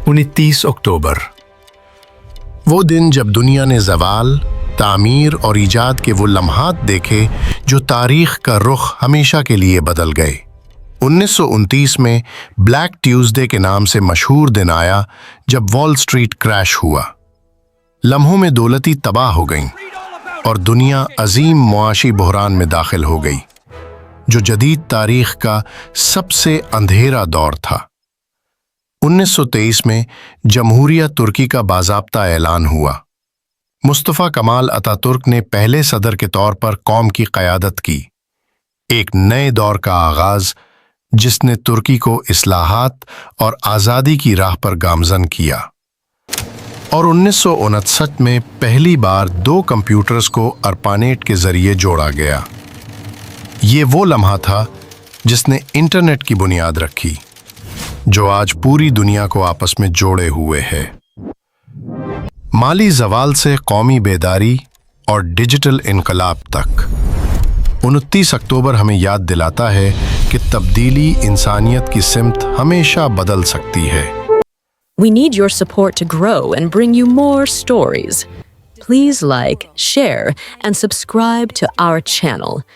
29 اکتوبر، وہ دن جب دنیا نے زوال، تعمیر اور ایجاد کے وہ لمحات دیکھے جو تاریخ کا رخ ہمیشہ کے لیے بدل گئے۔ 1929 میں بلیک ٹیوزڈے کے نام سے مشہور دن آیا جب وال سٹریٹ کریش ہوا۔ لمحوں میں دولتی تباہ ہو گئیں اور دنیا عظیم معاشی بحران میں داخل ہو گئی، جو جدید تاریخ کا سب سے اندھیرا دور تھا۔ 1923 میں جمہوریہ ترکی کا باضابطہ اعلان ہوا۔ مصطفیٰ کمال اتا ترک نے پہلے صدر کے طور پر قوم کی قیادت کی، ایک نئے دور کا آغاز جس نے ترکی کو اصلاحات اور آزادی کی راہ پر گامزن کیا۔ اور 1959 میں پہلی بار 2 کمپیوٹرز کو ارپانیٹ کے ذریعے جوڑا گیا۔ یہ وہ لمحہ تھا جس نے انٹرنیٹ کی بنیاد رکھی، جو آج پوری دنیا کو آپس میں جوڑے ہوئے ہے۔ مالی زوال سے قومی بیداری اور ڈیجیٹل انقلاب تک، 29 اکتوبر ہمیں یاد دلاتا ہے کہ تبدیلی انسانیت کی سمت ہمیشہ بدل سکتی ہے۔ We need your support to grow and bring you more stories. Please like, share, and subscribe to our channel.